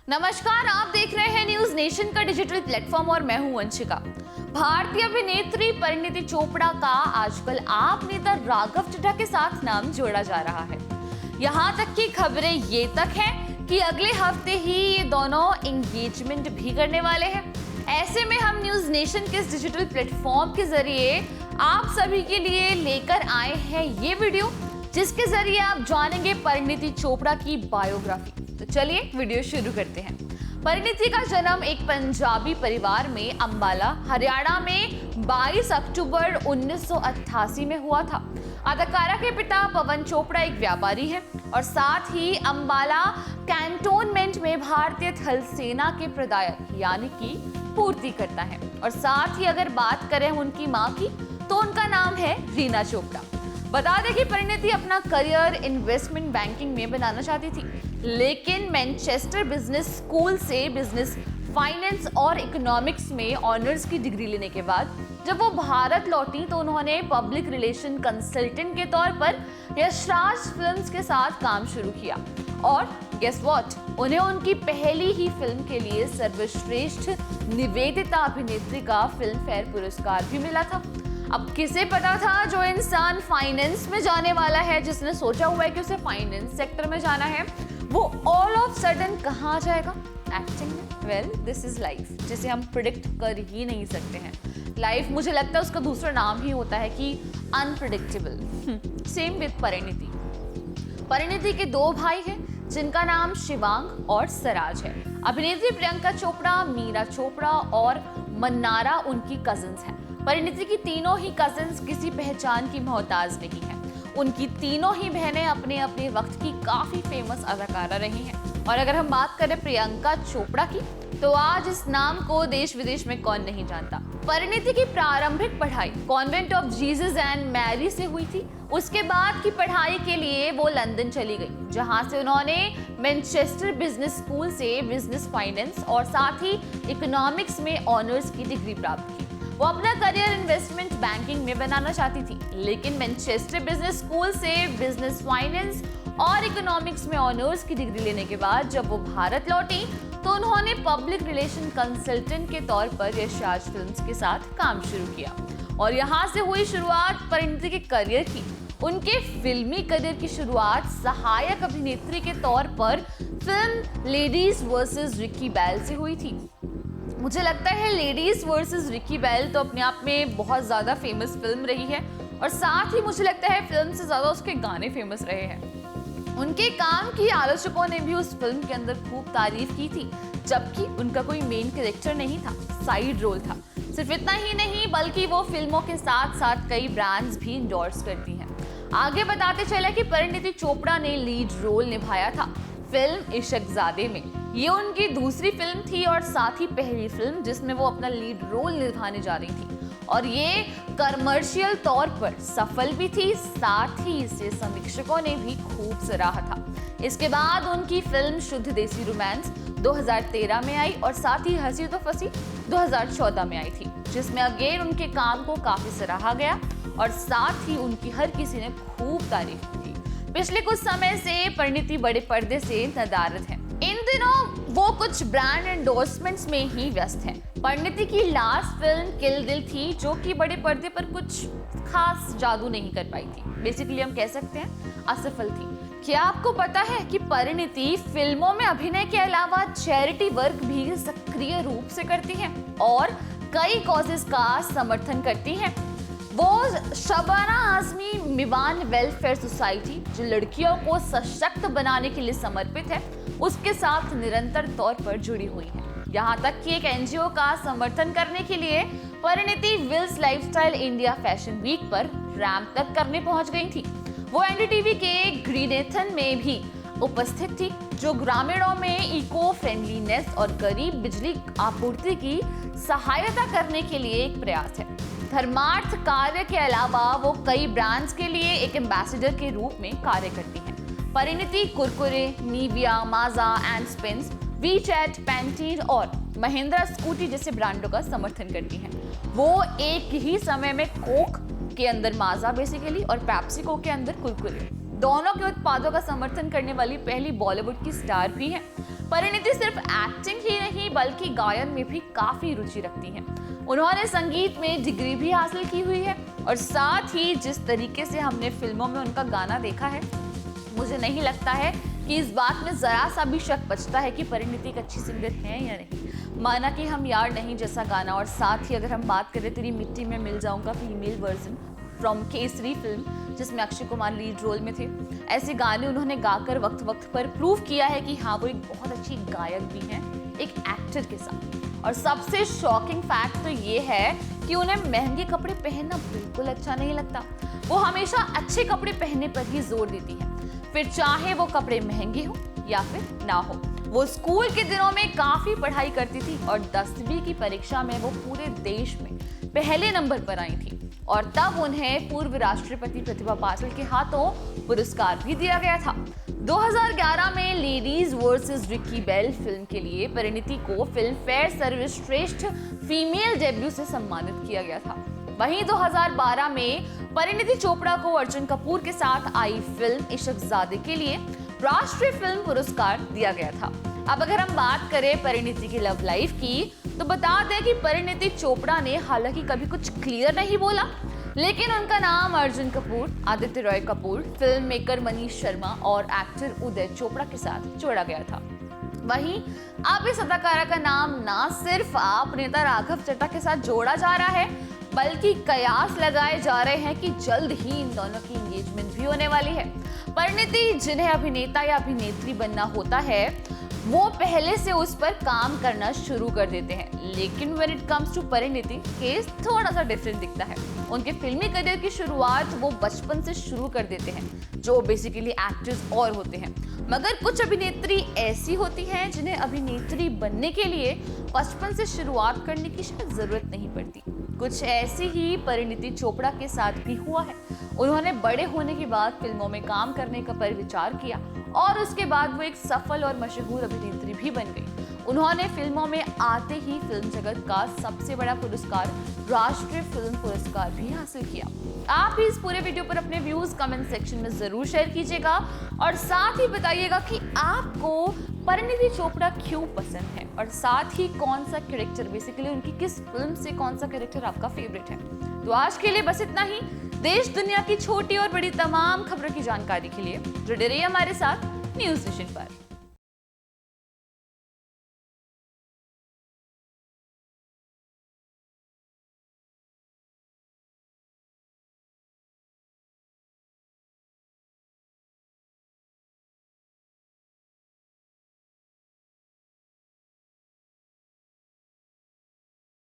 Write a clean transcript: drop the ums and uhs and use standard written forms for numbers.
नमस्कार, आप देख रहे हैं न्यूज नेशन का डिजिटल प्लेटफॉर्म और मैं हूं वंशिका। भारतीय अभिनेत्री परिणीति चोपड़ा का आजकल आप नेता राघव चड्ढा के साथ नाम जोड़ा जा रहा है। यहां तक की खबरें ये तक हैं कि अगले हफ्ते ही ये दोनों एंगेजमेंट भी करने वाले हैं। ऐसे में हम न्यूज नेशन के इस डिजिटल प्लेटफॉर्म के जरिए आप सभी के लिए लेकर आए हैं ये वीडियो, जिसके जरिए आप जानेंगे परिणीति चोपड़ा की बायोग्राफी। तो चलिए वीडियो शुरू करते हैं। परिणीति का जन्म एक पंजाबी परिवार में अंबाला, हरियाणा में 22 अक्टूबर 1988 में हुआ था। अदाकारा के पिता पवन चोपड़ा एक व्यापारी हैं और साथ ही अंबाला कैंटोनमेंट में भारतीय थल सेना के प्रदायक यानी कि पूर्तिकर्ता हैं। और साथ ही अगर बात करें उनकी मां की, तो उनका नाम है रीना चोपड़ा। बता दें कि परिणीति अपना करियर इन्वेस्टमेंट बैंकिंग में बनाना चाहती थी, लेकिन मैनचेस्टर बिजनेस स्कूल से बिजनेस फाइनेंस और इकोनॉमिक्स में ऑनर्स की डिग्री लेने के बाद जब वो भारत लौटी तो उन्होंने पब्लिक रिलेशन कंसल्टेंट के तौर पर यशराज फिल्म्स के साथ काम शुरू किया। और गेस व्हाट, उन्हें उनकी पहली ही फिल्म के लिए सर्वश्रेष्ठ निवेदिता अभिनेत्री का फिल्म फेयर पुरस्कार भी मिला था। अब किसे पता था, जो इंसान फाइनेंस में जाने वाला है, जिसने सोचा हुआ है कि उसे फाइनेंस सेक्टर में जाना है, वो ऑल ऑफ सडन कहाँ जाएगा? एक्टिंग में। वेल, दिस इज लाइफ, जिसे हम प्रिडिक्ट कर ही नहीं सकते हैं। लाइफ, मुझे लगता है उसका दूसरा नाम ही होता है कि unpredictable. Same with Parineeti. Parineeti के दो भाई हैं, जिनका नाम शिवांग और सराज है। अभिनेत्री प्रियंका चोपड़ा, मीरा चोपड़ा और मन्नारा उनकी कजिन्स हैं। परिणीति की तीनों ही कजिन्स किसी पहचान की मोहताज नहीं है। उनकी तीनों ही बहनें अपने अपने वक्त की काफी फेमस अदाकारा रही हैं। और अगर हम बात करें प्रियंका चोपड़ा की, तो आज इस नाम को देश विदेश में कौन नहीं जानता। परिणीति की प्रारंभिक पढ़ाई convent of Jesus and Mary से हुई थी। उसके बाद की पढ़ाई के लिए वो लंदन चली गई, जहां से उन्होंने मैनचेस्टर बिजनेस स्कूल से बिजनेस फाइनेंस और साथ ही इकोनॉमिक्स में ऑनर्स की डिग्री प्राप्त की। वो अपना करियर इन्वेस्टमेंट बैंकिंग में बनाना चाहती थी, लेकिन मैनचेस्टर बिजनेस स्कूल से बिजनेस फाइनेंस और इकोनॉमिक्स में ऑनर्स की डिग्री लेने के बाद जब वो भारत लौटी तो उन्होंने पब्लिक रिलेशन कंसल्टेंट के तौर पर यशराज फिल्म्स के साथ काम शुरू किया। और यहाँ से हुई शुरुआत परिणीति के करियर की। उनके फिल्मी करियर की शुरुआत सहायक अभिनेत्री के तौर पर फिल्म लेडीज वर्सेस रिकी बैल से हुई थी। मुझे लगता है लेडीज वर्सेस रिकी बैल तो अपने आप में बहुत ज्यादा फेमस फिल्म रही है, और साथ ही मुझे लगता है फिल्म से ज्यादा उसके गाने फेमस रहे हैं। उनके काम की आलोचकों ने भी उस फिल्म के अंदर खूब तारीफ की थी, जबकि उनका कोई मेन कैरेक्टर नहीं था, साइड रोल था। सिर्फ इतना ही नहीं, बल्कि वो फिल्मों के साथ साथ कई ब्रांड्स भी इंडोर्स करती हैं। आगे बताते चले कि परिणीति चोपड़ा ने लीड रोल निभाया था फिल्म इश्कज़ादे में। ये उनकी दूसरी फिल्म थी और साथ ही पहली फिल्म जिसमें वो अपना लीड रोल निभाने जा रही थी, और ये कमर्शियल तौर पर सफल भी थी। साथ ही इसे समीक्षकों ने भी खूब सराहा था। इसके बाद उनकी फिल्म शुद्ध देसी रोमांस 2013 में आई और साथ ही हंसी तो फंसी 2014 में आई थी, जिसमें अगेन उनके काम को काफी सराहा गया और साथ ही उनकी हर किसी ने खूब तारीफ की। पिछले कुछ समय से परिणीति बड़े पर्दे से नदारद हैं। इन दिनों वो कुछ ब्रांड एंडोर्समेंट्स में ही व्यस्त हैं। परिणीति की लास्ट फिल्म किल दिल थी, जो कि बड़े पर्दे पर कुछ खास जादू नहीं कर पाई थी। बेसिकली हम कह सकते हैं असफल थी। क्या आपको पता है कि परिणीति फिल्मों में अभिनय के अलावा चैरिटी वर्क भी सक्रिय रूप से करती हैं और कई कॉजेस का समर्थन करती हैं। वो शबाना आजमी मिवान वेलफेयर सोसाइटी, जो लड़कियों को सशक्त बनाने के लिए समर्पित है, उसके साथ निरंतर तौर पर जुड़ी हुई है। यहाँ तक कि एक एनजीओ का समर्थन करने के लिए Parineeti Wills lifestyle India fashion week पर रैंप तक करने पहुंच गई थी। वो एनडीटीवी के ग्रीनेथन में भी उपस्थित थी, जो ग्रामीणों में इको फ्रेंडलीनेस और गरीब बिजली आपूर्ति की सहायता करने के लिए एक प्रयास है। धर्मार्थ कार्य के अलावा वो कई ब्रांड्स के लिए एक एम्बेसडर के रूप में कार्य करती हैं। Parineeti Kurkure, Nivea, Maaza and Spinz, WeChat, Pantene और महिंद्रा स्कूटी जैसे ब्रांडों का समर्थन करती हैं। वो एक ही समय में कोक के अंदर माजा बेसिकली और पेप्सिको के अंदर कुरकुरे, दोनों के उत्पादों का समर्थन करने वाली पहली बॉलीवुड की स्टार भी हैं। परिणीति सिर्फ एक्टिंग ही नहीं बल्कि गायन में भी काफी रुचि रखती हैं। उन्होंने संगीत में डिग्री भी हासिल की हुई है और साथ ही जिस तरीके से हमने फिल्मों में उनका गाना देखा है, मुझे नहीं लगता है कि इस बात में जरा सा भी शक बचता है कि परिणीति एक अच्छी सिंगर है या नहीं। माना कि हम यार नहीं जैसा गाना, और साथ ही अगर हम बात करें तेरी मिट्टी में मिल जाऊंगा female version from Kesari film जिसमें अक्षय कुमार लीड रोल में थे, ऐसे गाने उन्होंने गाकर वक्त वक्त पर प्रूव किया है कि हाँ वो एक बहुत अच्छी गायक भी हैं एक एक्टर के साथ। और सबसे शॉकिंग फैक्ट तो ये है कि उन्हें महंगे कपड़े पहनना बिल्कुल अच्छा नहीं लगता। वो हमेशा अच्छे कपड़े पहनने पर ही जोर देती हैं, फिर चाहे वो कपड़े महंगे हो या फिर ना हो। वो स्कूल के दिनों में काफी पढ़ाई करती थी और 10वीं की परीक्षा में वो पूरे देश में पहले नंबर पर आई थी और तब उन्हें पूर्व राष्ट्रपति प्रतिभा पाटिल के हाथों पुरस्कार भी दिया गया था। 2011 में ladies versus Ricky Bahl film के लिए परिणीति को फिल्म फेयर सर्वश्रेष्ठ फीमेल डेब्यू से सम्मानित किया गया था। वहीं 2012 में परिणीति चोपड़ा को अर्जुन कपूर के साथ आई फिल्म इश्कजादे के लिए राष्ट्रीय फिल्म पुरस्कार दिया गया था। अब अगर हम बात करें परिणीति की लव लाइफ की, तो बता दें कि परिणीति चोपड़ा ने हालांकि कभी कुछ क्लियर नहीं बोला, लेकिन उनका नाम अर्जुन कपूर, आदित्य रॉय कपूर, फिल्म मेकर मनीष शर्मा और एक्टर उदय चोपड़ा के साथ जोड़ा गया था। वहीं अब इस अदाकारा का नाम ना सिर्फ अभिनेता राघव चड्ढा के साथ जोड़ा जा रहा है, बल्कि कयास लगाए जा रहे हैं कि जल्द ही इन दोनों की एंगेजमेंट भी होने वाली है। परिणीति जिन्हें अभिनेता या अभिनेत्री बनना होता है वो पहले से उस पर काम करना शुरू कर देते हैं, लेकिन when it comes to Parineeti case थोड़ा सा डिफरेंट दिखता है। उनके फिल्मी करियर की शुरुआत वो बचपन से शुरू कर देते हैं जो बेसिकली एक्टर्स और होते हैं, मगर कुछ अभिनेत्री ऐसी होती हैं जिन्हें अभिनेत्री बनने के लिए बचपन से शुरुआत करने की शायद जरूरत नहीं पड़ती। कुछ ऐसी ही परिणीति चोपड़ा के साथ भी हुआ है। उन्होंने बड़े होने के बाद फिल्मों में काम करने का पर विचार किया और उसके बाद वो एक सफल और मशहूर अभिनेत्री भी बन गई। उन्होंने फिल्मों में आते ही फिल्म जगत का सबसे बड़ा पुरस्कार राष्ट्रीय फिल्म पुरस्कार भी हासिल किया। आप भी इस पूरे वीडियो पर अपने व्यूज कमेंट सेक्शन में जरूर शेयर कीजिएगा और साथ ही बताइएगा कि आपको परिणीति चोपड़ा क्यों पसंद है और साथ ही कौन सा कैरेक्टर, बेसिकली उनकी किस फिल्म से कौन सा कैरेक्टर आपका फेवरेट है। तो आज के लिए बस इतना ही। देश दुनिया की छोटी और बड़ी तमाम खबरों की जानकारी के लिए जुड़े रहिए हमारे साथ न्यूज़ नेशन पर।